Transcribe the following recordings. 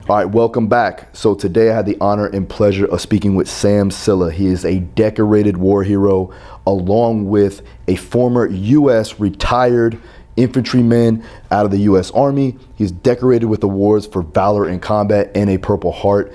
All right, welcome back. So today I had the honor and pleasure of speaking with Sam Cila. He is a decorated war hero, along with a former U.S. retired infantryman out of the U.S. Army. He's decorated with awards for valor in combat and a Purple Heart.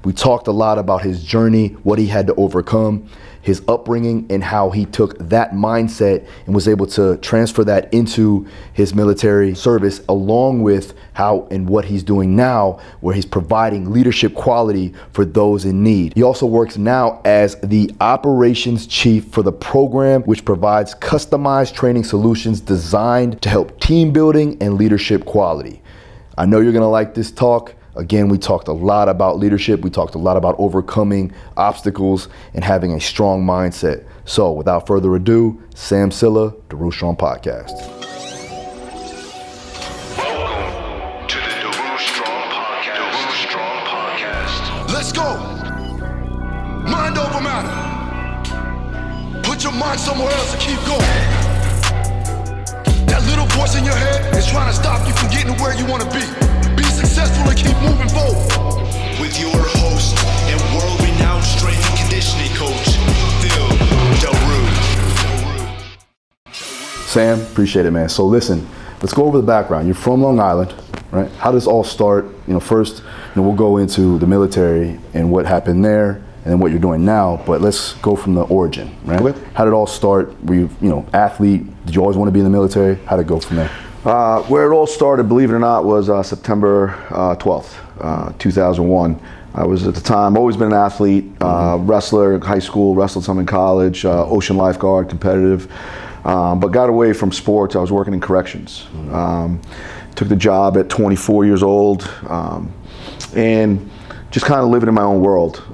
We talked a lot about his journey, what he had to overcome, his upbringing, and how he took that mindset and was able to transfer that into his military service, along with how and what he's doing now, where he's providing leadership quality for those in need. He also works now as the operations chief for the program, which provides customized training solutions designed to help team building and leadership quality. I know you're gonna like this talk. Again, we talked a lot about leadership. We talked a lot about overcoming obstacles and having a strong mindset. So without further ado, Sam Cila, Daru Strong Podcast. Welcome to the Daru Strong Podcast. Daru Strong Podcast. Let's go. Mind over matter. Put your mind somewhere else and keep going. That little voice in your head is trying to stop you from getting to where you want to be. Be successful and keep moving forward. With your host and world-renowned strength and conditioning coach, Phil Daru. Sam, appreciate it, man. So listen, let's go over the background. You're from Long Island, right? How does this all start? First, we'll go into the military and what happened there, and then what you're doing now. But let's go from the origin, right? Okay. How did it all start? Were you, athlete? Did you always want to be in the military? How did it go from there? Where it all started, believe it or not, was September 12th, 2001. I was at the time, always been an athlete, wrestler in high school, wrestled some in college, ocean lifeguard, competitive, but got away from sports. I was working in corrections. Took the job at 24 years old, and just kind of living in my own world.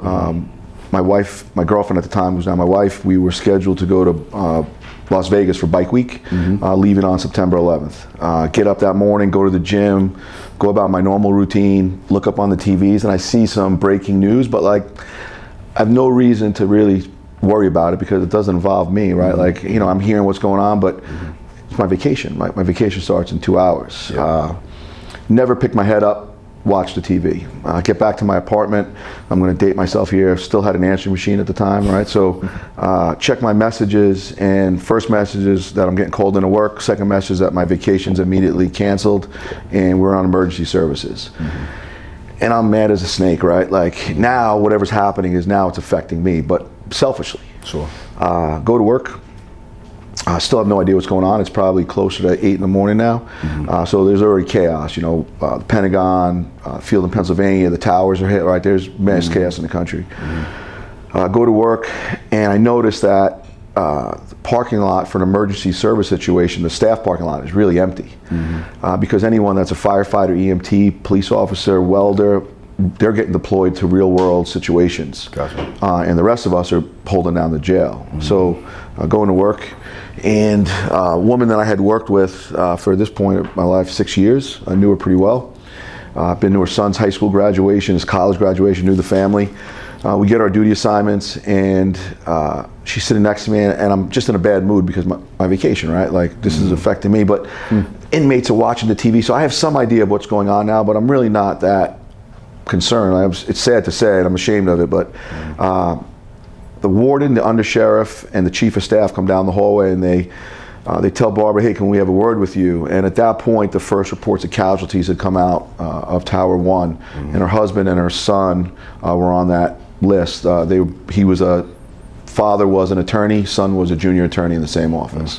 My wife, my girlfriend at the time was now my wife, we were scheduled to go to Las Vegas for Bike Week, leaving on September 11th. Get up that morning, go to the gym, go about my normal routine, look up on the TVs, and I see some breaking news, but I have no reason to really worry about it because it doesn't involve me, right? I'm hearing what's going on, but it's my vacation. My vacation starts in 2 hours. Yeah. Never pick my head up, watch the TV. Get back to my apartment. I'm going to date myself here. Still had an answering machine at the time, right? So check my messages, and first message is that I'm getting called into work. Second message is that my vacation's immediately canceled and we're on emergency services. And I'm mad as a snake, right? Now whatever's happening is now it's affecting me, but selfishly. Sure. Go to work. I still have no idea what's going on. It's probably closer to 8 in the morning now. So there's already chaos. The Pentagon, field in Pennsylvania, the towers are hit, right? There's mass chaos in the country. Go to work, and I noticed that the parking lot for an emergency service situation, the staff parking lot is really empty. Because anyone that's a firefighter, EMT, police officer, welder, they're getting deployed to real world situations. Gotcha. And the rest of us are holding down the jail. So going to work, and a woman that I had worked with for this point of my life, 6 years, I knew her pretty well. Been to her son's high school graduation, his college graduation, knew the family. We get our duty assignments, and she's sitting next to me, and I'm just in a bad mood because my vacation, right? This is affecting me, but inmates are watching the TV, so I have some idea of what's going on now, but I'm really not that concerned. It's sad to say, and I'm ashamed of it, but the warden, the undersheriff, and the chief of staff come down the hallway, and they tell Barbara, hey, can we have a word with you? And at that point, the first reports of casualties had come out of Tower 1, and her husband and her son were on that list. Father was an attorney, son was a junior attorney in the same office.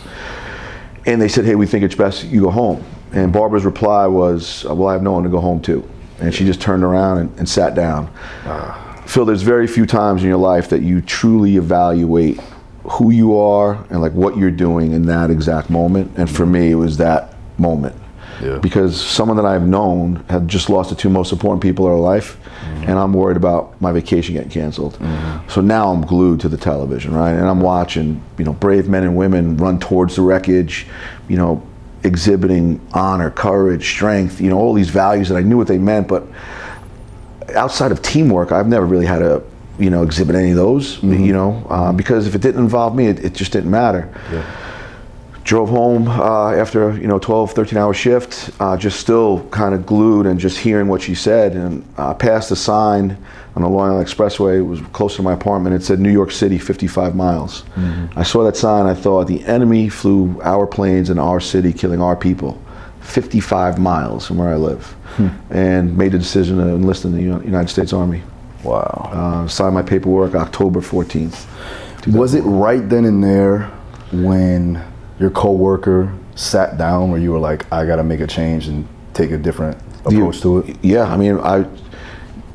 And they said, hey, we think it's best you go home. And Barbara's reply was, well, I have no one to go home to. And she just turned around and sat down. Phil, there's very few times in your life that you truly evaluate who you are and what you're doing in that exact moment. And for me, it was that moment. Yeah. Because someone that I've known had just lost the two most important people in her life, and I'm worried about my vacation getting canceled. So now I'm glued to the television, right? And I'm watching, brave men and women run towards the wreckage, exhibiting honor, courage, strength, all these values that I knew what they meant, but outside of teamwork, I've never really had to, exhibit any of those, because if it didn't involve me, it just didn't matter. Yeah. Drove home after 12, 13-hour shift, just still kind of glued and just hearing what she said. And I passed a sign on the Long Island Expressway. It was close to my apartment. It said New York City, 55 miles. I saw that sign. I thought the enemy flew our planes in our city, killing our people, 55 miles from where I live, and made the decision to enlist in the United States Army. Wow. Signed my paperwork October 14th. Was it right then and there when your coworker sat down where you were like, I got to make a change and take a different approach to it? Yeah, I mean,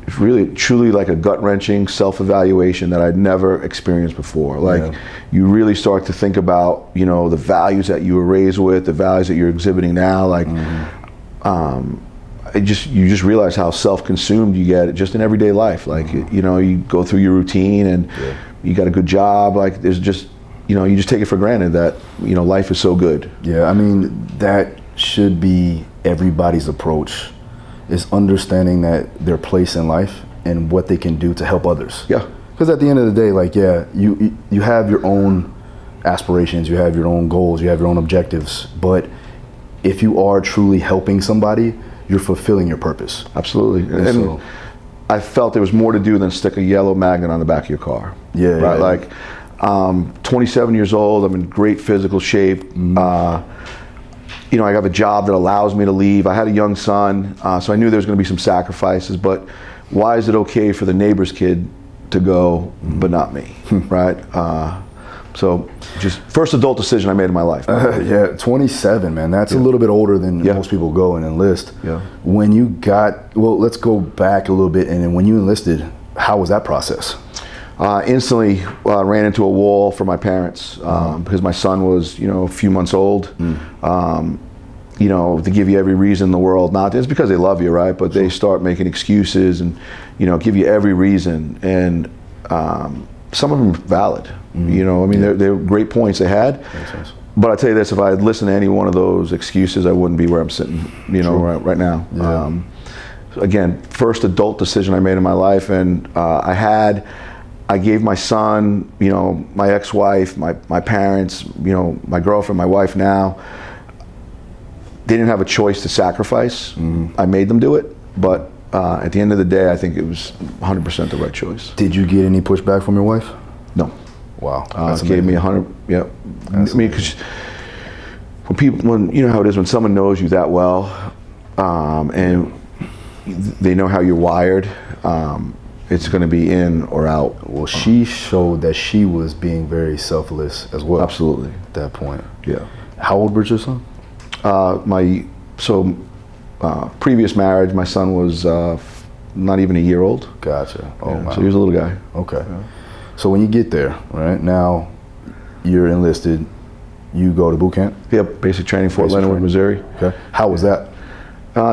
it's really, truly like a gut-wrenching self-evaluation that I'd never experienced before. Like, you really start to think about, the values that you were raised with, the values that you're exhibiting now. Like, you just realize how self-consumed you get just in everyday life. Like, you go through your routine and you got a good job. Like, there's just, you just take it for granted that, life is so good. Yeah, I mean, that should be everybody's approach, is understanding that their place in life and what they can do to help others. Yeah. Because at the end of the day, like, you have your own aspirations, you have your own goals, you have your own objectives, but if you are truly helping somebody, you're fulfilling your purpose. Absolutely. And so, I felt there was more to do than stick a yellow magnet on the back of your car. Yeah. Right. Like, 27 years old, I'm in great physical shape. I have a job that allows me to leave. I had a young son, so I knew there was going to be some sacrifices, but why is it okay for the neighbor's kid to go, but not me, right? So just first adult decision I made in my life. 27, man, that's a little bit older than most people go and enlist. Yeah. When you let's go back a little bit, and then when you enlisted, how was that process? Instantly ran into a wall for my parents because my son was, a few months old. To give you every reason in the world not to. It's because they love you, right? But they start making excuses and, give you every reason. And some of them are valid. They're great points they had. But I tell you this, if I had listened to any one of those excuses, I wouldn't be where I'm sitting, right now. Yeah. Again, first adult decision I made in my life, and I gave my son, my ex-wife, my parents, my girlfriend, my wife now, they didn't have a choice to sacrifice. I made them do it, but at the end of the day, I think it was 100% the right choice. Did you get any pushback from your wife? No. Wow. Gave me 100, yeah. Because when you know how it is when someone knows you that well, and they know how you're wired, it's going to be in or out. Well, she showed that she was being very selfless as well. Absolutely. At that point. Yeah. How old was your son? Previous marriage, my son was not even a year old. Gotcha. Oh, yeah, wow. So he was a little guy. Okay. Yeah. So when you get there, right, now you're enlisted, you go to boot camp? Yep, basic training, Fort Leonard, Missouri. Okay. How was that?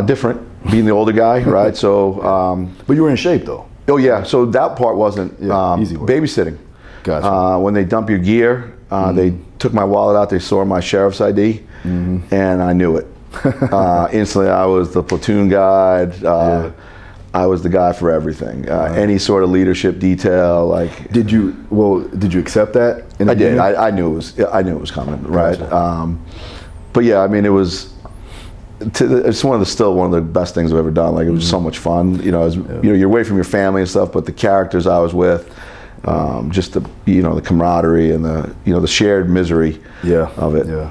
Different, being the older guy, right? So. But you were in shape though. Oh yeah, so that part wasn't easy work. Babysitting. Gotcha. When they dump your gear, they took my wallet out, they saw my sheriff's ID, and I knew it. Instantly, I was the platoon guide. I was the guy for everything. Any sort of leadership detail, like. Did you accept that? I did. I knew it was coming, right? Gotcha. But yeah, I mean, it was. It's still one of the best things I've ever done. Like, it was so much fun. You're away from your family and stuff, but the characters I was with, just the camaraderie and the shared misery of it. Yeah,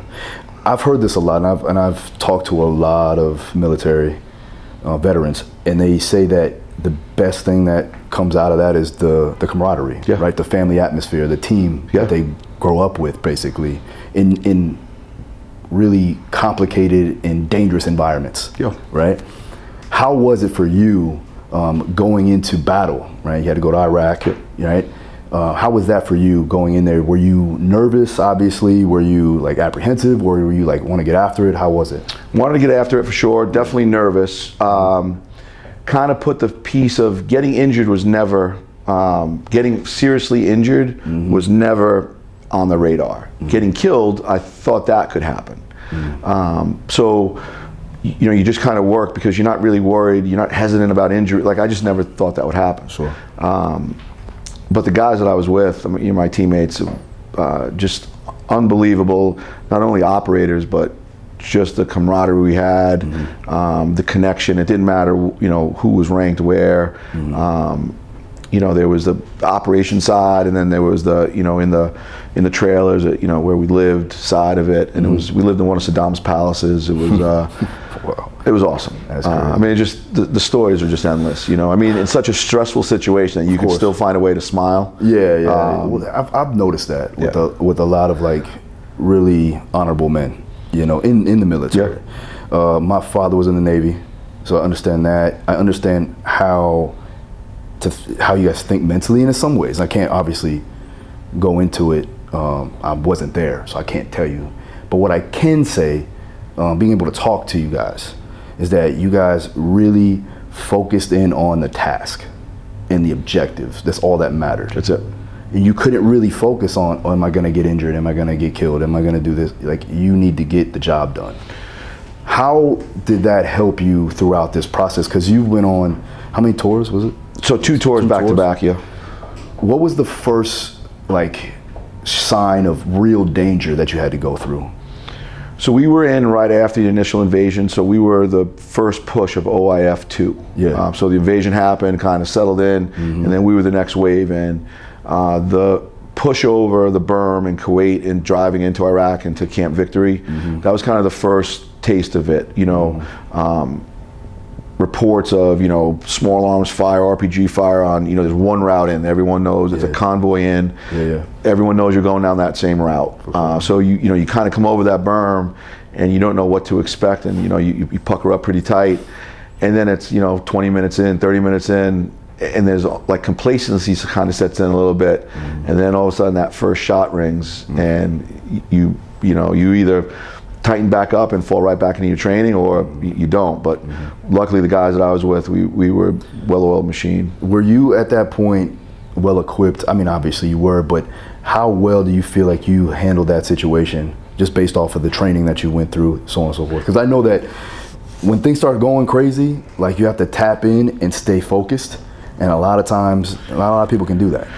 I've heard this a lot, and I've talked to a lot of military veterans, and they say that the best thing that comes out of that is the camaraderie, right? The family atmosphere, the team that they grow up with, basically, in really complicated and dangerous environments, right? How was it for you going into battle, right? You had to go to Iraq, right? How was that for you going in there? Were you nervous, obviously? Were you like apprehensive, or were you like want to get after it? How was it? Wanted to get after it for sure, definitely nervous. Kind of put the piece of getting injured was never, getting seriously injured was never on the radar. Getting killed, I thought that could happen. So, you just kind of work because you're not really worried, you're not hesitant about injury. Like, I just never thought that would happen. Sure. But the guys that I was with, my teammates, just unbelievable, not only operators, but just the camaraderie we had, the connection. It didn't matter, you know, who was ranked where. You know, there was the operation side, and then there was the, you know, in the trailers, you know, where we lived side of it, and it was, we lived in one of Saddam's palaces. It was Wow. it was awesome. That's crazy. I mean, just the stories are just endless. You know, I mean, in such a stressful situation that you can still find a way to smile. Yeah, yeah. Well, I've noticed that with a lot of like really honorable men, you know, in the military. My father was in the Navy, so I understand that. I understand how you guys think mentally, and in some ways, I can't obviously go into it. I wasn't there, so I can't tell you. But what I can say, being able to talk to you guys, is that you guys really focused in on the task and the objectives. That's all that mattered. That's it. And you couldn't really focus on, oh, am I gonna get injured? Am I gonna get killed? Am I gonna do this? Like, you need to get the job done. How did that help you throughout this process? Because you went on, how many tours was it? So 2 tours back to back, yeah. What was the first like sign of real danger that you had to go through? So we were in right after the initial invasion, so we were the first push of OIF 2. Yeah. So the invasion happened, kind of settled in, and then we were the next wave in. The push over the berm in Kuwait and driving into Iraq into Camp Victory, that was kind of the first taste of it, you know. Reports of, you know, small arms fire, RPG fire on, you know, there's one route in, everyone knows it's a convoy in, everyone knows you're going down that same route. So you know, you kind of come over that berm and you don't know what to expect, and you know, you pucker up pretty tight, and then it's, you know, 20 minutes in, 30 minutes in, and there's like complacency kind of sets in a little bit, and then all of a sudden that first shot rings, and you know, you either tighten back up and fall right back into your training, or you don't. But luckily the guys that I was with, we were a well-oiled machine. Were you at that point well equipped? I mean, obviously you were, but how well do you feel like you handled that situation just based off of the training that you went through, so on and so forth? Because I know that when things start going crazy, like, you have to tap in and stay focused, and a lot of times, not a lot of people can do that.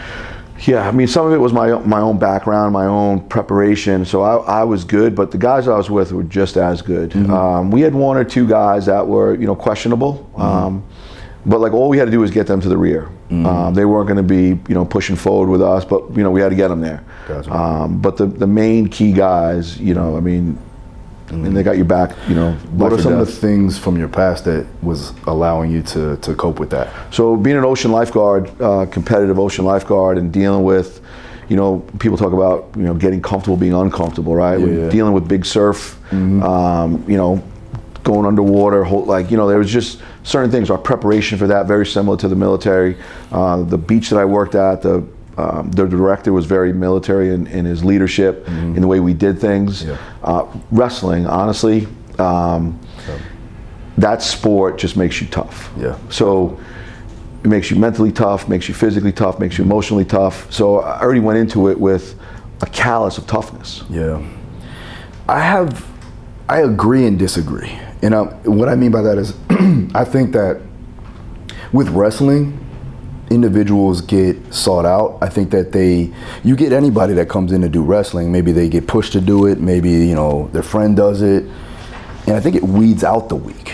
Yeah, I mean, some of it was my own background, my own preparation, so I was good, but the guys I was with were just as good. We had 1 or 2 guys that were, you know, questionable, but like, all we had to do was get them to the rear. They weren't going to be, you know, pushing forward with us, but, you know, we had to get them there. Gotcha. But the main key guys, you know, I mean, and they got your back, you know. What are some of the things from your past that was allowing you to cope with that? So being an ocean lifeguard, competitive ocean lifeguard, and dealing with, you know, people talk about, you know, getting comfortable being uncomfortable, right? We're dealing with big surf, you know, going underwater, like, you know, there was just certain things. Our preparation for that, very similar to the military. The beach that I worked at, the director was very military in his leadership, in the way we did things. Wrestling, honestly, that sport just makes you tough. So it makes you mentally tough, makes you physically tough, makes you emotionally tough. So I already went into it with a callus of toughness. I agree and disagree. And what I mean by that is, I think that with wrestling, individuals get sought out. I think that you get anybody that comes in to do wrestling, maybe they get pushed to do it, maybe, you know, their friend does it, and I think it weeds out the weak.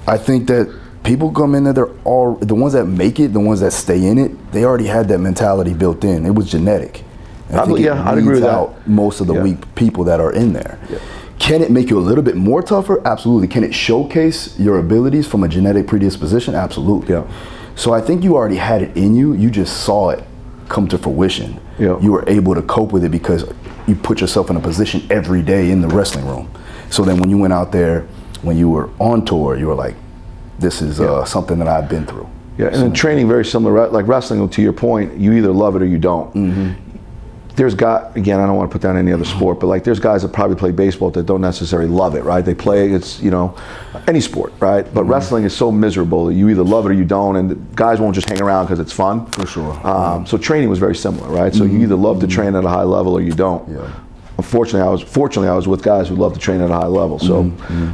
I think that people come in there, they're all, the ones that make it, the ones that stay in it, they already had that mentality built in. It was genetic. And I think I'd agree with out that. Most of the weak people that are in there. Can it make you a little bit more tougher? Absolutely. Can it showcase your abilities from a genetic predisposition? Absolutely. So I think you already had it in you. You just saw it come to fruition. You were able to cope with it because you put yourself in a position every day in the wrestling room. So then when you went out there, when you were on tour, you were like, this is something that I've been through. And then training very similar, like wrestling, to your point, you either love it or you don't. There's again, I don't want to put down any other sport, but like, there's guys that probably play baseball that don't necessarily love it, right? They play, it's, you know, any sport, right? But wrestling is so miserable that you either love it or you don't, and the guys won't just hang around because it's fun. For sure. So training was very similar, right? So you either love to train at a high level or you don't. Fortunately, I was with guys who love to train at a high level. So,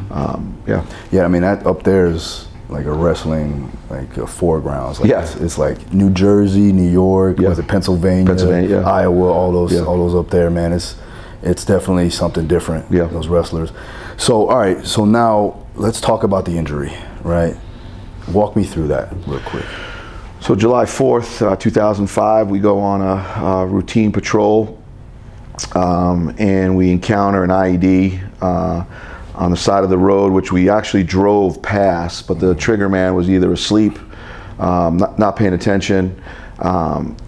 I mean, that up there is like a wrestling, like foregrounds. Like it's like New Jersey, New York, was it Pennsylvania, Iowa, all those up there, man. it's definitely something different. Yeah. Those wrestlers. So all right, so now let's talk about the injury, right? Walk me through that real quick. So July 4th, 2005, we go on a routine patrol, and we encounter an IED on the side of the road, which we actually drove past, but the trigger man was either asleep, not paying attention.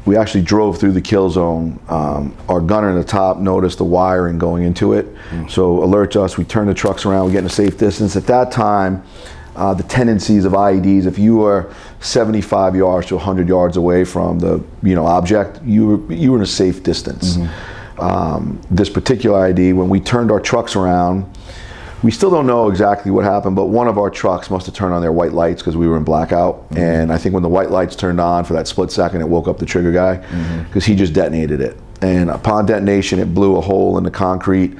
We actually drove through the kill zone. Our gunner in the top noticed the wiring going into it, so alerts us. We turn the trucks around, we get in a safe distance. At that time, the tendencies of IEDs, if you were 75 yards to 100 yards away from the object, you were in a safe distance. This particular IED, when we turned our trucks around, we still don't know exactly what happened, but one of our trucks must have turned on their white lights because we were in blackout. And I think when the white lights turned on for that split second, it woke up the trigger guy because he just detonated it. And upon detonation, it blew a hole in the concrete,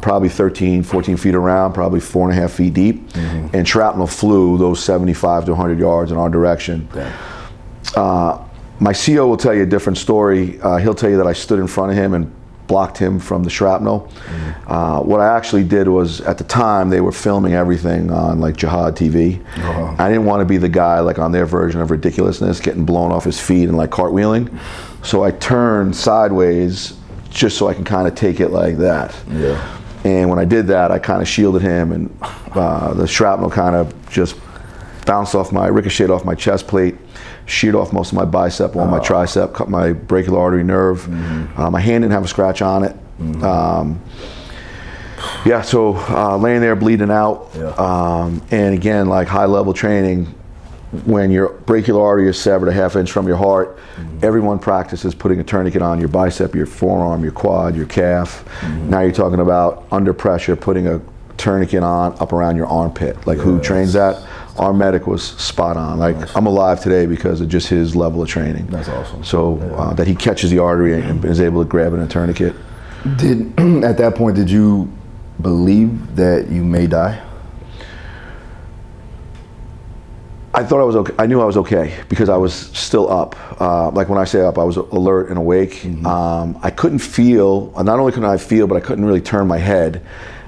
probably 13, 14 feet around, probably 4.5 feet deep. And shrapnel flew those 75 to 100 yards in our direction. My CO will tell you a different story. He'll tell you that I stood in front of him and blocked him from the shrapnel. What I actually did was, at the time, they were filming everything on like Jihad TV. I didn't want to be the guy like on their version of ridiculousness, getting blown off his feet and like cartwheeling. So I turned sideways just so I can kind of take it like that. And when I did that, I kind of shielded him, and the shrapnel kind of just bounced off ricocheted off my chest plate, sheared off most of my bicep, on my tricep, cut my brachial artery nerve. My hand didn't have a scratch on it. So laying there bleeding out. And again, like high level training, when your brachial artery is severed a ½ inch from your heart, everyone practices putting a tourniquet on your bicep, your forearm, your quad, your calf. Now you're talking about under pressure, putting a tourniquet on up around your armpit. Like who trains that? Our medic was spot on. Like I'm alive today because of just his level of training. That's awesome. So that he catches the artery and is able to grab it in a tourniquet. At that point, did you believe that you may die? I thought I was okay. I knew I was okay because I was still up. Like when I say up, I was alert and awake. I couldn't feel. Not only couldn't I feel, but I couldn't really turn my head.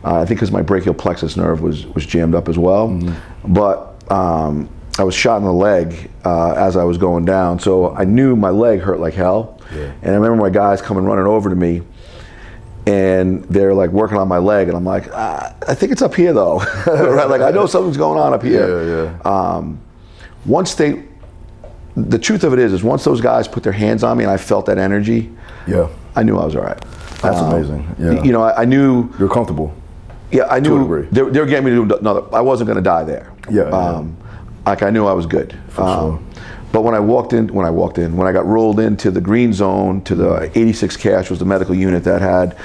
I think because my brachial plexus nerve was jammed up as well. But I was shot in the leg as I was going down, so I knew my leg hurt like hell. And I remember my guys coming running over to me, and they're like working on my leg, and I'm like, I think it's up here though. Right? Like I know something's going on up here. The truth of it is once those guys put their hands on me and I felt that energy, I knew I was all right. That's amazing. I knew you're comfortable. I knew they were getting me to do another. I wasn't going to die there. Like I knew I was good. But when I got rolled into the green zone, to the 86 cash was the medical unit that had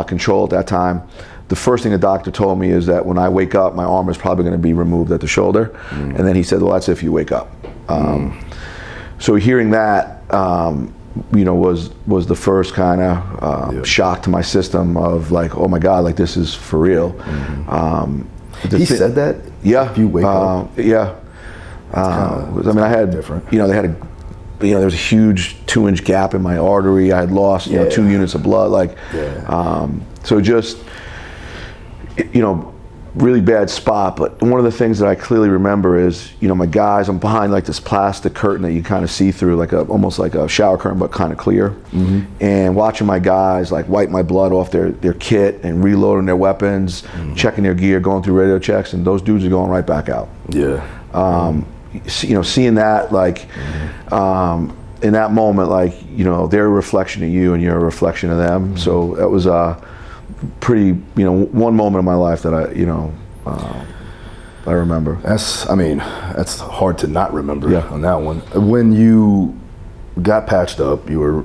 control at that time. The first thing the doctor told me is that when I wake up, my arm is probably going to be removed at the shoulder. And then he said, well, that's if you wake up. So hearing that, was the first kind of shock to my system of like, oh my God, like this is for real. He said that? Yeah. If you wake up? I mean, I had, different. There was a huge 2-inch gap in my artery. I had lost, 2 units of blood. Like, so just, really bad spot. But one of the things that I clearly remember is, my guys, I'm behind like this plastic curtain that you kind of see through, like almost like a shower curtain, but kind of clear. And watching my guys like wipe my blood off their kit and reloading their weapons, checking their gear, going through radio checks, and those dudes are going right back out. Seeing that, like, in that moment, like, they're a reflection of you and you're a reflection of them. So that was pretty, one moment in my life that I remember. That's hard to not remember on that one. When you got patched up, you were,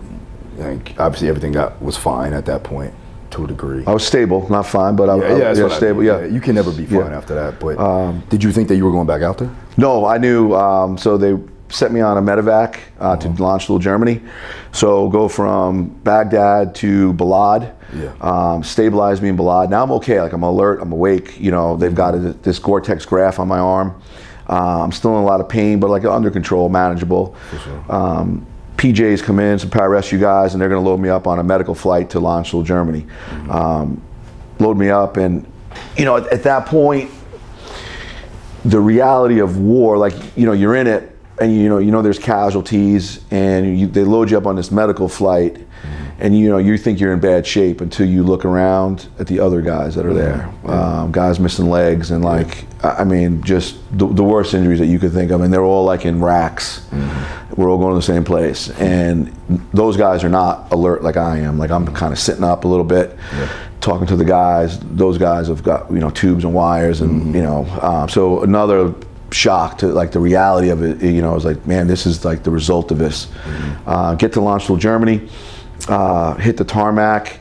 obviously everything was fine at that point to a degree. I was stable, not fine, but I was stable. You can never be fine after that. But did you think that you were going back out there? No, I knew. So they set me on a medevac to Landstuhl, Germany. So go from Baghdad to Balad. Stabilized me in Balad. Now I'm okay. Like I'm alert. I'm awake. They've got this Gore-Tex graft on my arm. I'm still in a lot of pain, but like under control, manageable. PJs come in, some pararescue guys, and they're going to load me up on a medical flight to Landstuhl, Germany. Load me up, and at that point, the reality of war, like you're in it, and there's casualties, and they load you up on this medical flight, and you think you're in bad shape until you look around at the other guys that are there. Guys missing legs, and just the worst injuries that you could think of, and they're all like in racks. We're all going to the same place, and those guys are not alert like I am. Like, I'm kind of sitting up a little bit, talking to the guys. Those guys have got tubes and wires, and so another shock to like the reality of it. I was like, man, this is like the result of this. Get to Landstuhl, Germany, hit the tarmac,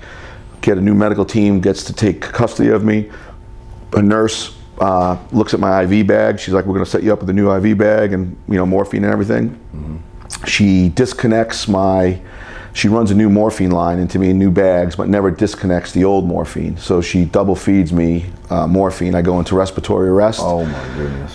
get a new medical team gets to take custody of me. A nurse looks at my IV bag. She's like, we're going to set you up with a new IV bag and morphine and everything. She disconnects she runs a new morphine line into me in new bags, but never disconnects the old morphine. So she double feeds me morphine. I go into respiratory arrest. Oh my goodness.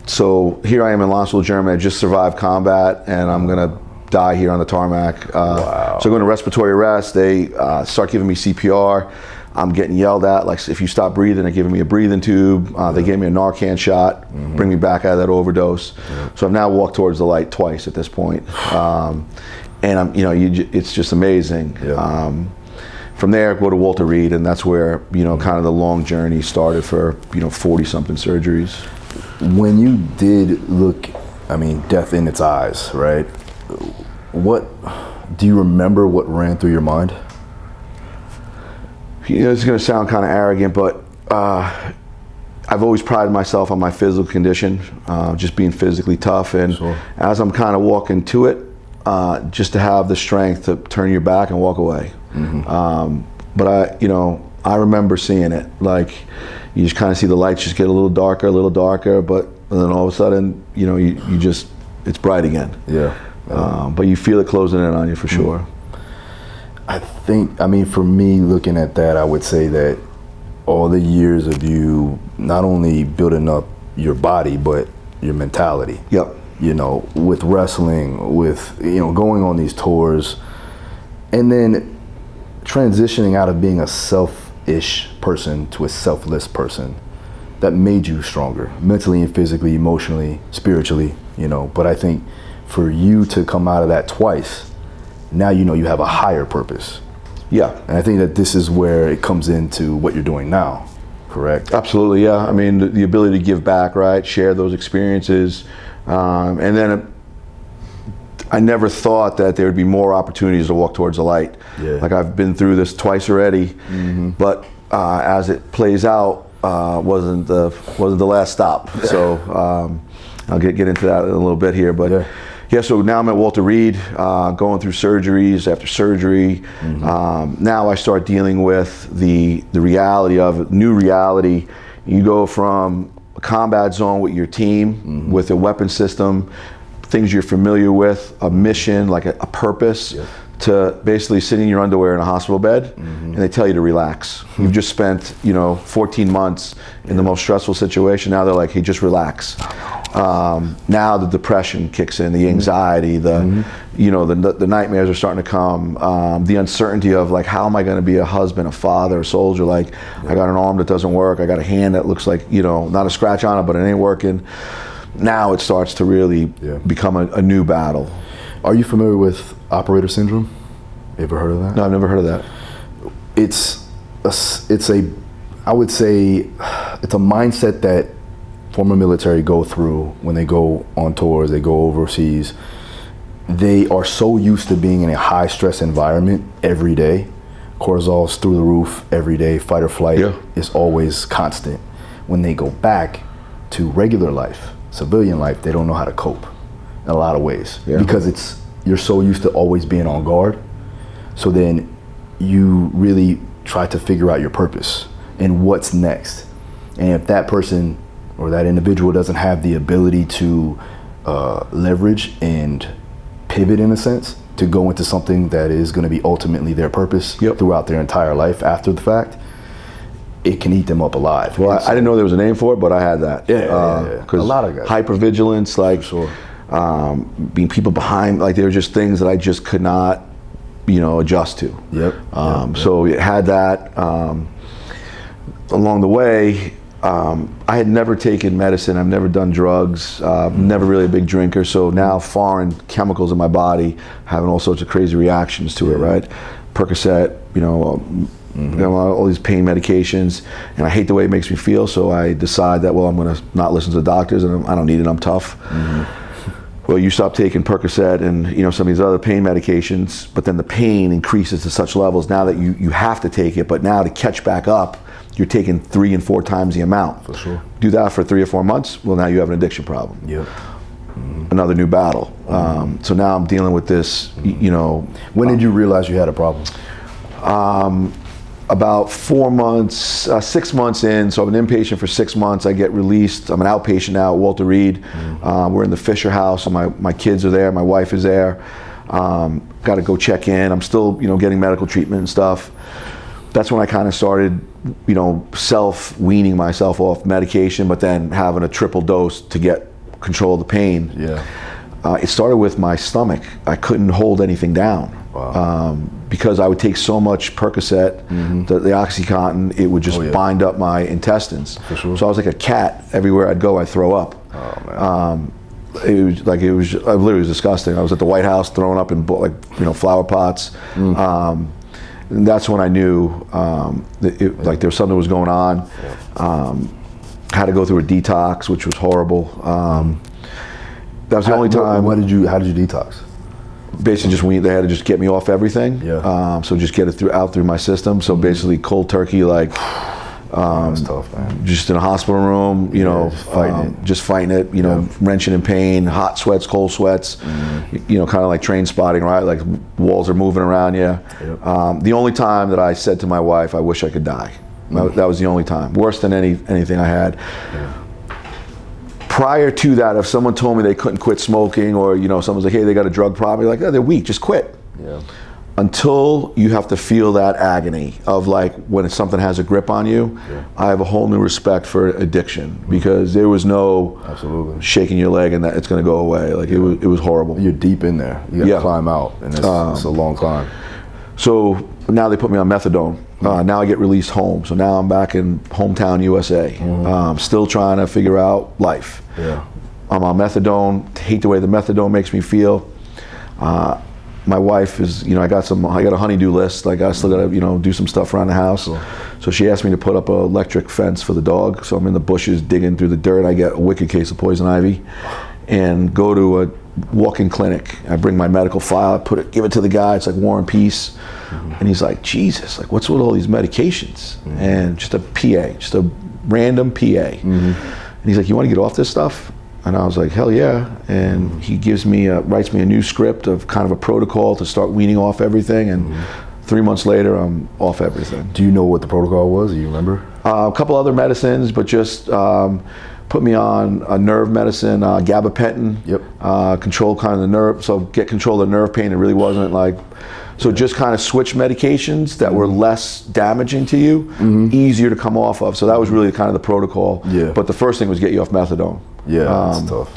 So here I am in Landstuhl, Germany. I just survived combat, and I'm gonna die here on the tarmac. Wow. So I go into respiratory arrest. They start giving me CPR. I'm getting yelled at, like, if you stop breathing, they're giving me a breathing tube. They gave me a Narcan shot, bring me back out of that overdose. So I've now walked towards the light twice at this point. And I'm, it's just amazing. From there, I go to Walter Reed, and that's where, kind of the long journey started for, 40-something surgeries. When you did look, death in its eyes, right? What do you remember? What ran through your mind? It's going to sound kind of arrogant, but I've always prided myself on my physical condition, just being physically tough. And as I'm kind of walking to it, just to have the strength to turn your back and walk away. But I remember seeing it. Like, you just kind of see the lights just get a little darker, but then all of a sudden, you just, it's bright again. But you feel it closing in on you for sure. I think, for me, looking at that, I would say that all the years of you not only building up your body, but your mentality. With wrestling, with, going on these tours, and then transitioning out of being a selfish person to a selfless person, that made you stronger, mentally and physically, emotionally, spiritually, But I think for you to come out of that twice, now you have a higher purpose. And I think that this is where it comes into what you're doing now, correct? Absolutely, yeah. The ability to give back, right? Share those experiences. And then I never thought that there would be more opportunities to walk towards the light. Like, I've been through this twice already, but as it plays out, wasn't the last stop. So I'll get into that in a little bit here, but. So now I'm at Walter Reed, going through surgeries after surgery. Now I start dealing with the reality of new reality. You go from a combat zone with your team, with a weapon system, things you're familiar with, a mission, like a purpose, to basically sitting in your underwear in a hospital bed, and they tell you to relax. You've just spent 14 months in the most stressful situation. Now they're like, hey, just relax. Now the depression kicks in, the anxiety, the nightmares are starting to come, the uncertainty of, like, how am I going to be a husband, a father, a soldier? Like, I got an arm that doesn't work, I got a hand that looks like, not a scratch on it, but it ain't working. Now it starts to really become a new battle. Are you familiar with operator syndrome? You ever heard of that? No, I've never heard of that. I would say it's a mindset that former military go through when they go on tours, they go overseas. They are so used to being in a high stress environment every day. Cortisol's through the roof every day, fight or flight is always constant. When they go back to regular life, civilian life, they don't know how to cope in a lot of ways because you're so used to always being on guard. So then you really try to figure out your purpose and what's next. And if that person or that individual doesn't have the ability to leverage and pivot, in a sense, to go into something that is going to be ultimately their purpose throughout their entire life after the fact, it can eat them up alive. Well, I didn't know there was a name for it, but I had that. A lot of guys. Hypervigilance, like, being people behind, like there were just things that I just could not, adjust to. So it had that. Along the way, I had never taken medicine. I've never done drugs. Never really a big drinker. So now foreign chemicals in my body having all sorts of crazy reactions to it, right? Percocet, all these pain medications, and I hate the way it makes me feel. So I decide that, well, I'm going to not listen to the doctors, and I don't need it. I'm tough. Well, you stop taking Percocet and some of these other pain medications, but then the pain increases to such levels now that you have to take it. But now to catch back up, you're taking 3 and 4 times the amount. For sure. Do that for 3 or 4 months. Well, now you have an addiction problem. Another new battle. So now I'm dealing with this. When did you realize you had a problem? About 4 months, 6 months in. So I'm an inpatient for 6 months. I get released. I'm an outpatient now at Walter Reed. We're in the Fisher House. And my kids are there. My wife is there. Got to go check in. I'm still, getting medical treatment and stuff. That's when I kind of started, self-weaning myself off medication, but then having a triple dose to get control of the pain. It started with my stomach. I couldn't hold anything down. Because I would take so much Percocet, the Oxycontin, it would just bind up my intestines. For sure. So I was like a cat. Everywhere I'd go, I'd throw up. Oh, man. I literally was disgusting. I was at the White House throwing up in flower pots. And that's when I knew that there was something was going on. Had to go through a detox, which was horrible. That was the only time. How did you detox? Basically, they had to just get me off everything. So just get it out through my system. So basically, cold turkey, that's tough, man. Just in a hospital room, just fighting it, wrenching in pain, hot sweats, cold sweats, kind of like train spotting, right? Like walls are moving around you. The only time that I said to my wife, I wish I could die. That was the only time. Worse than anything I had. Prior to that, if someone told me they couldn't quit smoking, or someone's like, hey, they got a drug problem, you're like, oh, they're weak, just quit. Until you have to feel that agony of when something has a grip on you. I have a whole new respect for addiction, because there was no shaking your leg and that it's going to go away. It was horrible. You're deep in there. You got to climb out, and it's a long climb. So now they put me on methadone. Now I get released home. So now I'm back in hometown USA. Still trying to figure out life. I'm on methadone. Hate the way the methadone makes me feel. My wife is, I got a honey-do list. I still got to, do some stuff around the house. So she asked me to put up an electric fence for the dog. So I'm in the bushes digging through the dirt. I get a wicked case of poison ivy, and go to a walk-in clinic. I bring my medical file, give it to the guy. It's like War and Peace. And he's like, Jesus, what's with all these medications? And just a PA, just a random PA. And he's like, you want to get off this stuff? And I was like, hell yeah. And he writes me a new script of kind of a protocol to start weaning off everything. And 3 months later, I'm off everything. Do you know what the protocol was? Do you remember? A couple other medicines, but just put me on a nerve medicine, gabapentin. Control kind of the nerve, so get control of the nerve pain. It really wasn't so just kind of switch medications that were less damaging to you, easier to come off of. So that was really kind of the protocol. But the first thing was get you off methadone. That's tough.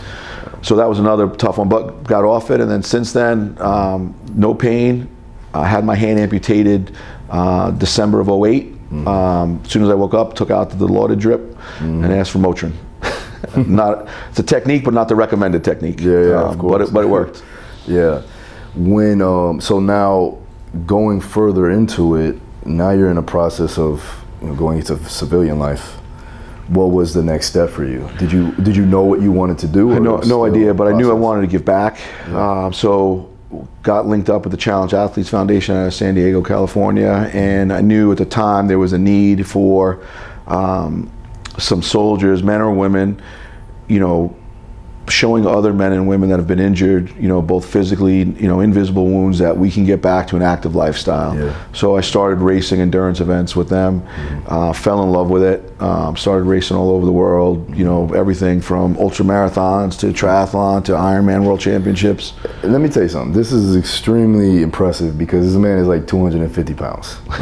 So that was another tough one, but got off it. And then since then, no pain. I had my hand amputated December of 08. As soon as I woke up, took out the lauded drip and asked for Motrin. It's a technique, but not the recommended technique. Of course. But it worked. When so now going further into it, now you're in a process of going into civilian life. What was the next step for you? Did you know what you wanted to do? No idea, but I knew I wanted to give back. So got linked up with the Challenge Athletes Foundation out of San Diego, California, and I knew at the time there was a need for some soldiers, men or women, showing other men and women that have been injured, both physically, invisible wounds, that we can get back to an active lifestyle. So I started racing endurance events with them, fell in love with it, started racing all over the world, everything from ultra marathons to triathlon to Ironman World Championships. Let me tell you something. This is extremely impressive, because this man is like 250 pounds. What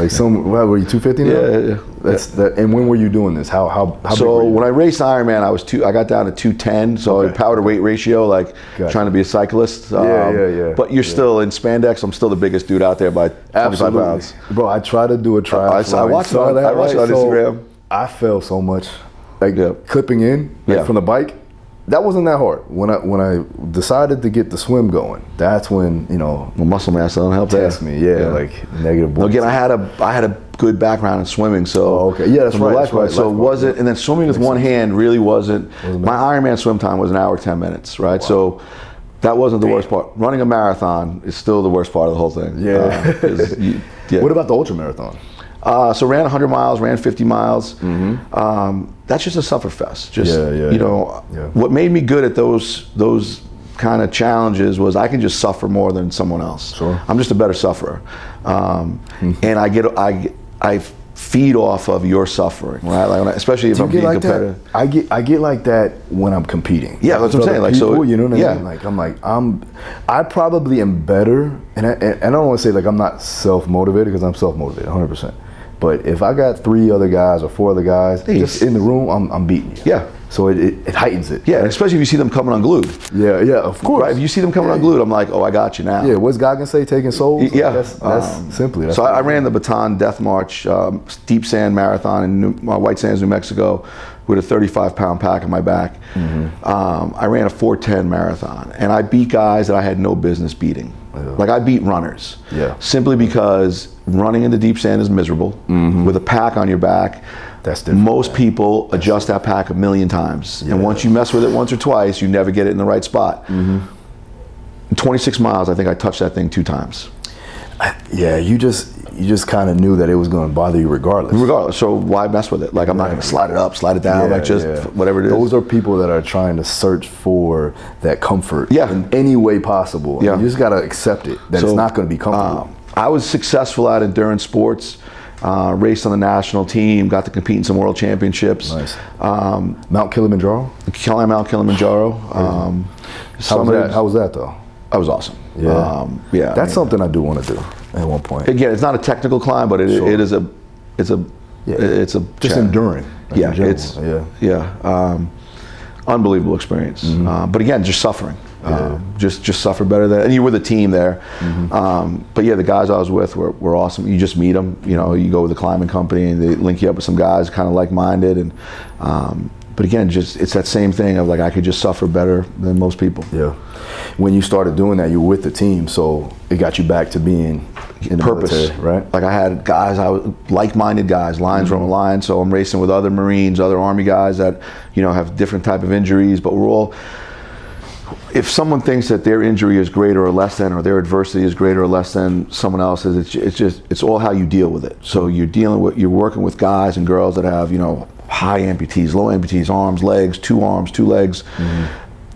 were you, 250 now? And when were you doing this? How big So were you? when I raced Ironman, I got down to 210. So Okay. power to weight ratio, like Gotcha. trying to be a cyclist. Yeah. But you're still in spandex. I'm still the biggest dude out there by 25 pounds. Bro, I tried to do a triathlon. I watched it Saw on- I watched it on So Instagram. I fell so much, like Yeah. clipping in Yeah. from the bike. That wasn't that hard. When I decided to get the swim going, that's when Well, muscle mass don't help that. test me. Yeah, like negative. Again, I had a good background in swimming, so Oh, okay. Yeah, that's from the right, lifeguard, that's right, So it lifeguard, wasn't, and then swimming with one hand really wasn't. My Ironman swim time was 1 hour 10 minutes, right? So that wasn't the worst part. Running a marathon is still the worst part of the whole thing. Yeah. 'Cause yeah. What about the ultra marathon? So ran 100 miles, ran 50 miles. That's just a sufferfest. Just what made me good at those kind of challenges was I can just suffer more than someone else. Sure. I'm just a better sufferer, and I feed off of your suffering, right? Like especially if I'm being competitive. That? I get like that when I'm competing. Yeah, that's what I'm saying. Like, people, so you know what yeah. I mean? I probably am better, and I don't want to say like I'm not self-motivated because I'm self-motivated 100%. But if I got 3 other guys or 4 other guys just in the room, I'm beating you. Yeah. So it heightens it. Yeah, and especially if you see them coming unglued. Yeah, of course. Right, if you see them coming unglued, I'm like, oh, I got you now. Yeah, what's Goggins say? Taking souls? Yeah. That's simply. That's so I ran the Baton Death March Deep Sand Marathon in White Sands, New Mexico with a 35-pound pack on my back. I ran a 4:10 marathon, and I beat guys that I had no business beating. Like I beat runners. Yeah. Simply because running in the deep sand is miserable. With a pack on your back, that's different. Most people adjust that pack 1,000,000 times. And once you mess with it once or twice, you never get it in the right spot. In 26 miles, I think I touched that thing 2 times. Yeah, you just kind of knew that it was going to bother you regardless. So why mess with it? Like I'm not going to slide it up, slide it down, whatever it is. Those are people that are trying to search for that comfort in any way possible. Yeah. You just got to accept it, that it's not going to be comfortable. I was successful at endurance sports, raced on the national team, got to compete in some world championships. Nice. Mount Kilimanjaro? Climb Mount Kilimanjaro. How was that though? That was awesome. Yeah. That's something I do want to do at one point. Again, it's not a technical climb, but it is it's a just challenge. enduring. Like unbelievable experience. But again, just suffering. Just suffer better than, and you were the team there. But yeah, the guys I was with were awesome. You just meet them. You go with a climbing company and they link you up with some guys kind of like-minded. And but again, it's that same thing of like I could just suffer better than most people. Yeah. When you started doing that, you were with the team, so it got you back to being in the purpose, military, right? Like I had guys, like-minded guys, Lions run a line, so I'm racing with other Marines, other Army guys that have different type of injuries, but we're all. If someone thinks that their injury is greater or less than, or their adversity is greater or less than someone else's, it's all how you deal with it. So you're working with guys and girls that have high amputees, low amputees, arms, legs, 2 arms, 2 legs.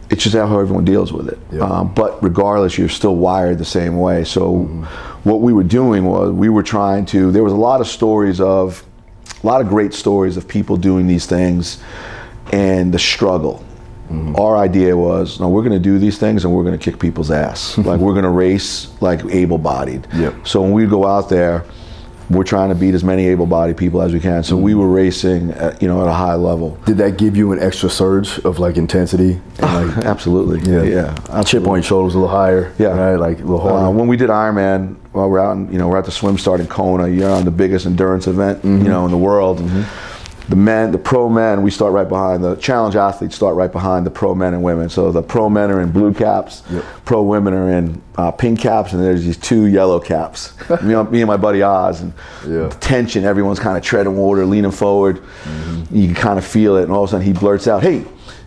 It's just how everyone deals with it. Yeah. But regardless, you're still wired the same way. So what we were doing was we were trying to. There was a lot of great stories of people doing these things, and the struggle. Our idea was, no, we're going to do these things and we're going to kick people's ass. Like we're going to race like able-bodied. Yep. So when we go out there, we're trying to beat as many able-bodied people as we can. So we were racing at a high level. Did that give you an extra surge of like intensity? And, like, absolutely. Yeah. Chip on your shoulders a little higher. Yeah. Right. Like a little harder. When we did Ironman, we're out we're at the swim start in Kona. You're on the biggest endurance event in the world. The pro men, we start right behind. The challenge athletes start right behind the pro men and women. So the pro men are in blue caps, pro women are in pink caps, and there's these 2 yellow caps. me and my buddy Oz, and the tension, everyone's kind of treading water, leaning forward. You can kind of feel it, and all of a sudden he blurts out, "Hey,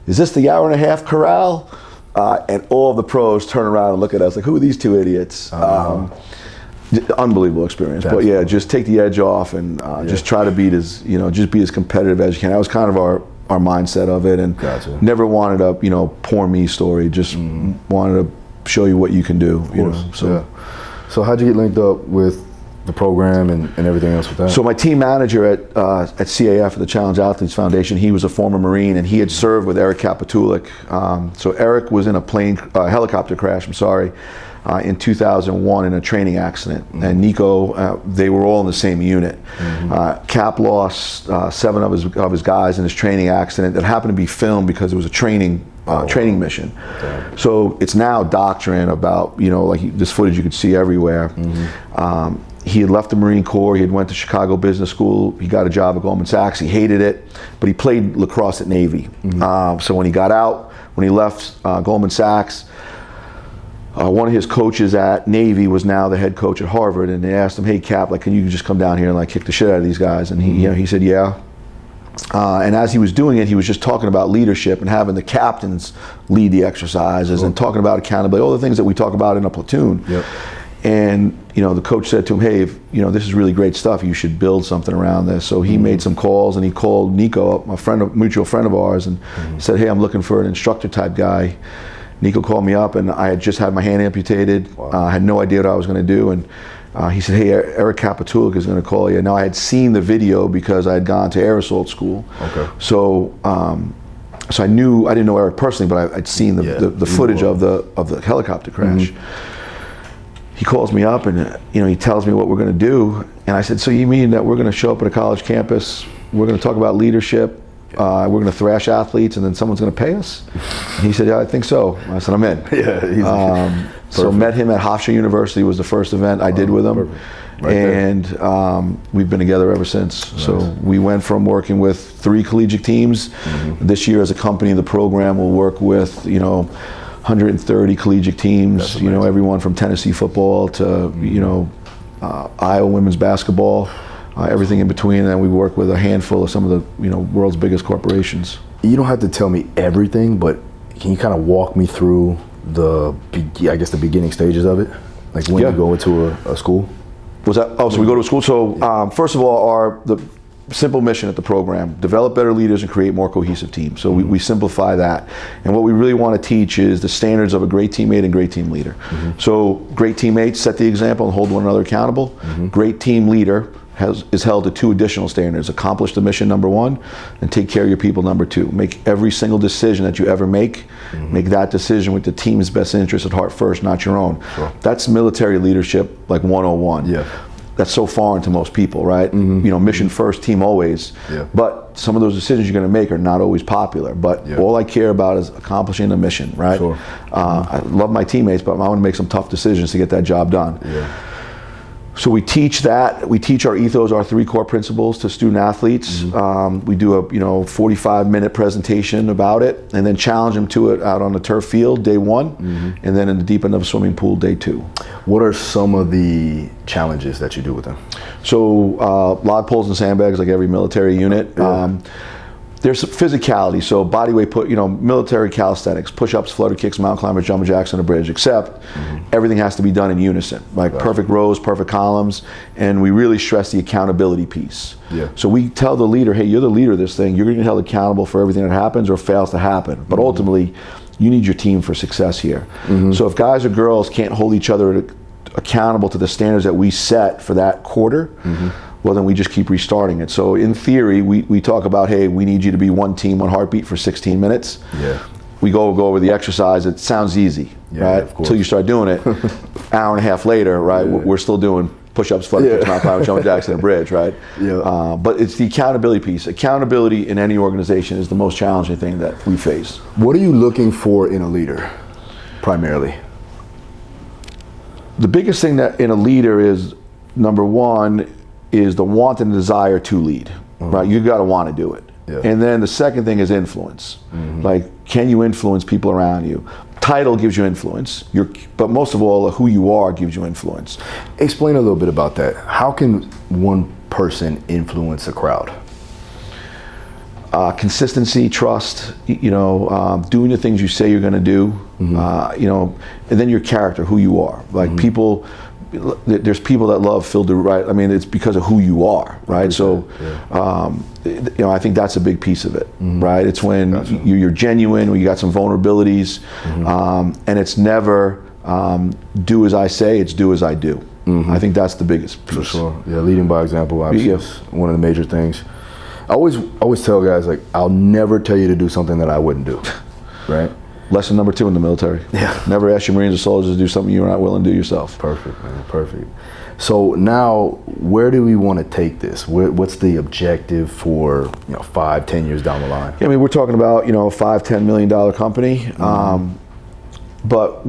is this the hour-and-a-half corral?" And all of the pros turn around and look at us like, "Who are these 2 idiots?" Unbelievable experience. But yeah, just take the edge off and just try to beat just be as competitive as you can. That was kind of our mindset of it, and never wanted a poor me story. Just wanted to show you what you can do. So how'd you get linked up with the program and everything else with that? So my team manager at CAF, the Challenge Athletes Foundation, he was a former Marine, and he had served with Eric Kapitulik. So Eric was in a helicopter crash, in 2001 in a training accident. And Nico, they were all in the same unit. Cap lost 7 of his guys in his training accident that happened to be filmed because it was a training mission. So it's now doctrine about, this footage you could see everywhere. He had left the Marine Corps, he had went to Chicago Business School, he got a job at Goldman Sachs, he hated it, but he played lacrosse at Navy. So when he got out, when he left Goldman Sachs, one of his coaches at Navy was now the head coach at Harvard, and they asked him, "Hey Cap, can you just come down here and kick the shit out of these guys?" And he said, "Yeah." And as he was doing it, he was just talking about leadership and having the captains lead the exercises and talking about accountability, all the things that we talk about in a platoon. And the coach said to him, "Hey, this is really great stuff. You should build something around this." So he made some calls, and he called Nico up, a mutual friend of ours, and said, "Hey, I'm looking for an instructor type guy." Nico called me up, and I had just had my hand amputated. I had no idea what I was going to do, and he said, "Hey, Eric Kapitulik is going to call you." Now I had seen the video because I had gone to air assault school. So I knew, I didn't know Eric personally, but I'd seen the footage of the helicopter crash. He calls me up, and he tells me what we're going to do, and I said, "So you mean that we're going to show up at a college campus, we're going to talk about leadership, we're going to thrash athletes, and then someone's going to pay us?" And he said, "Yeah, I think so." I said, "I'm in." So met him at Hofstra University was the first event I did with him. And we've been together ever since. So we went from working with 3 collegiate teams. This year as a company, the program will work with, 130 collegiate teams, everyone from Tennessee football to, Iowa women's basketball. Everything in between, and then we work with a handful of some of the world's biggest corporations. You don't have to tell me everything, but can you kind of walk me through the beginning stages of it, when you go into a school? Was that? So we go to a school. So first of all, the simple mission at the program: develop better leaders and create more cohesive teams. So we simplify that, and what we really want to teach is the standards of a great teammate and great team leader. So great teammates set the example and hold one another accountable. Great team leader is held to 2 additional standards: accomplish the mission, number 1, and take care of your people, number 2. Make every single decision that you ever make that decision with the team's best interest at heart first, not your own. That's military leadership 101. That's so foreign to most people, right? Mission first, team always. But some of those decisions you're going to make are not always popular. But all I care about is accomplishing the mission, right? I love my teammates, but I want to make some tough decisions to get that job done. So we teach that. We teach our ethos, our 3 core principles to student athletes. We do a 45-minute presentation about it, and then challenge them to it out on the turf field day 1, and then in the deep end of a swimming pool day 2. What are some of the challenges that you do with them? So log poles and sandbags, like every military unit. There's physicality, so bodyweight, military calisthenics, push-ups, flutter kicks, mountain climbers, jumping jacks on a bridge, except everything has to be done in unison, perfect rows, perfect columns, and we really stress the accountability piece. So we tell the leader, hey, you're the leader of this thing, you're going to get held accountable for everything that happens or fails to happen, but ultimately, you need your team for success here. So if guys or girls can't hold each other accountable to the standards that we set for that quarter, well, then we just keep restarting it. So in theory, we talk about, hey, we need you to be one team, one heartbeat for 16 minutes. We go over the exercise. It sounds easy, right? Until you start doing it. Hour and a half later, right? We're still doing push-ups, flutter kicks, mountain climbers, jumping jacks, and a bridge, right? But it's the accountability piece. Accountability in any organization is the most challenging thing that we face. What are you looking for in a leader, primarily? The biggest thing that in a leader is, number 1, is the want and desire to lead, right? You got to want to do it. And then the second thing is influence. Can you influence people around you? Title gives you influence, but most of all, who you are gives you influence. Explain a little bit about that. How can one person influence a crowd? Consistency, trust, doing the things you say you're going to do, and then your character, who you are. People, there's people that love Phil DeRue, right? I mean, it's because of who you are, right? So, I think that's a big piece of it, right? It's when you're genuine, when you got some vulnerabilities, and it's never do as I say, it's do as I do. I think that's the biggest piece. For sure. Yeah, leading by example, obviously, is one of the major things. I always tell guys, like, I'll never tell you to do something that I wouldn't do, right? Lesson number 2 in the military. Yeah. Never ask your Marines or soldiers to do something you're not willing to do yourself. Perfect, man, perfect. So now, where do we want to take this? What's the objective for 5-10 years down the line? Yeah, I mean, we're talking about, a $5-10 million company. But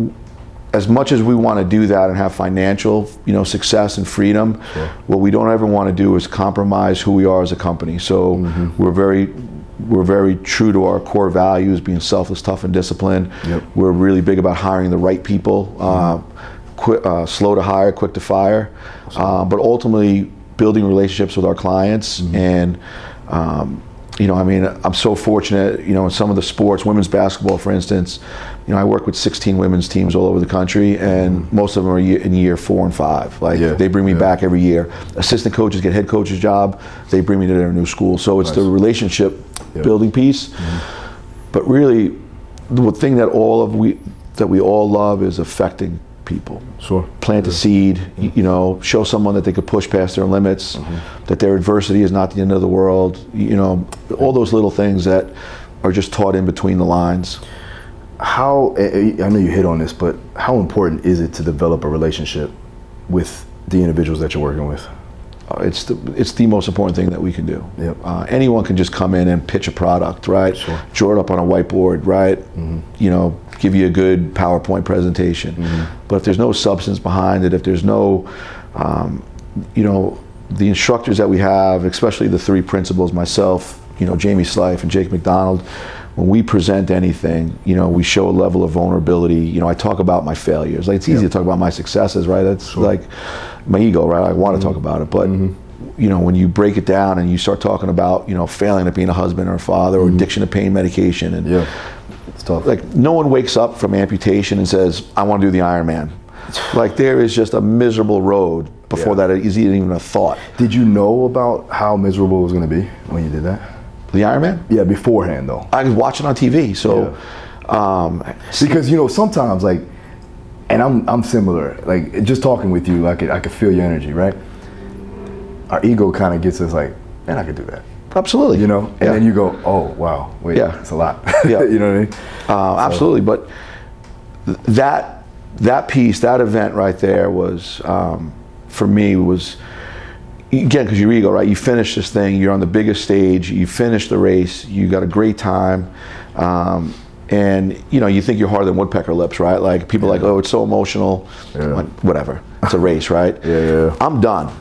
as much as we want to do that and have financial, success and freedom, what we don't ever want to do is compromise who we are as a company. So we're very true to our core values, being selfless, tough, and disciplined. We're really big about hiring the right people, slow to hire, quick to fire, but ultimately building relationships with our clients. And I'm so fortunate, in some of the sports, women's basketball, for instance, I work with 16 women's teams all over the country, and most of them are in year 4 and 5. They bring me back every year. Assistant coaches get head coach's job, they bring me to their new school. So it's the relationship building piece. But really, the thing that we all love is affecting people. Sure. Plant a seed, show someone that they could push past their limits, that their adversity is not the end of the world, all those little things that are just taught in between the lines. How, I know you hit on this, but how important is it to develop a relationship with the individuals that you're working with? It's the most important thing that we can do. Anyone can just come in and pitch a product, right? Sure. Draw it up on a whiteboard, right? Give you a good PowerPoint presentation. But if there's no substance behind it, if there's no, the instructors that we have, especially the 3 principals, myself, Jamie Slife and Jake McDonald, when we present anything, we show a level of vulnerability. I talk about my failures. It's easy to talk about my successes, right? That's like my ego, right? I want to talk about it, but when you break it down and you start talking about, failing at being a husband or a father, or addiction to pain medication, and it's tough. Like, no one wakes up from amputation and says, I want to do the Ironman. Like, there is just a miserable road before that is even a thought. Did you know about how miserable it was going to be when you did that? The Ironman? Yeah, beforehand though. I was watching on TV, so. Because sometimes, like, and I'm similar. Like, just talking with you, I could feel your energy, right? Our ego kind of gets us like, man, I could do that. Absolutely. And then you go, oh wow, wait, it's a lot. You know what I mean? Absolutely, but that piece, that event right there was, for me, was, again, because your ego, right? You finish this thing, you're on the biggest stage, you finish the race, you got a great time, and you think you're harder than woodpecker lips, right? Like, people are like, oh, it's so emotional. Like, whatever, it's a race, right? I'm done.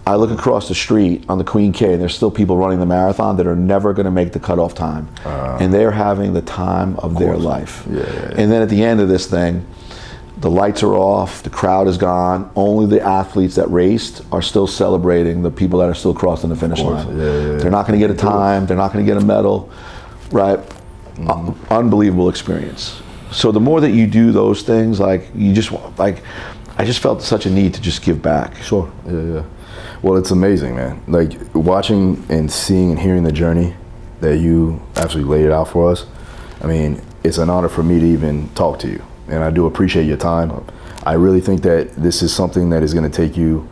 I look across the street on the Queen K, and there's still people running the marathon that are never going to make the cutoff time, and they're having the time of their life. And then at the end of this thing, the lights are off, the crowd is gone, only the athletes that raced are still celebrating the people that are still crossing the finish line. They're not going to get a time, they're not going to get a medal, right? Unbelievable experience. So the more that you do those things, like, I just felt such a need to just give back. Sure. Well, it's amazing, man. Like, watching and seeing and hearing the journey that you actually laid it out for us. I mean, it's an honor for me to even talk to you, and I do appreciate your time. I really think that this is something that is going to take you,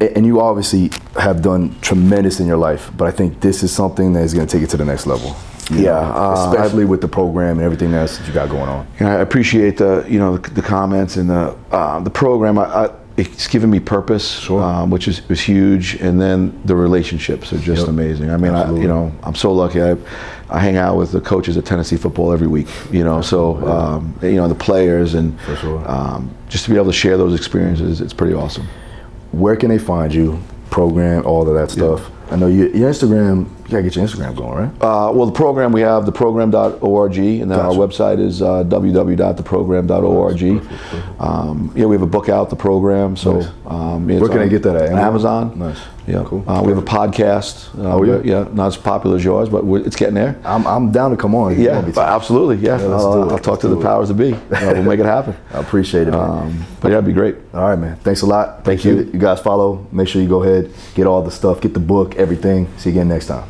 and you obviously have done tremendous in your life, but I think this is something that is going to take it to the next level. Especially with the program and everything else that you got going on. I appreciate the comments and the program. It's given me purpose, which is huge, and then the relationships are just amazing. I mean, I'm so lucky. I hang out with the coaches at Tennessee football every week. The players, and just to be able to share those experiences, it's pretty awesome. Where can they find you? Program, all of that stuff. I know your Instagram, you gotta get your Instagram going, right? Well, the program, we have theprogram.org, and then our website is www.theprogram.org. We have a book out, The Program, so where can I get that at? Amazon. Nice. Yeah, cool. We have a podcast. Not as popular as yours, but it's getting there. I'm down to come on. Absolutely. Yeah, I'll talk to the powers that be. We'll make it happen. I appreciate it, man. But yeah, it'd be great. All right, man. Thanks a lot. Thank you. You guys follow. Make sure you go ahead, get all the stuff, get the book, everything. See you again next time.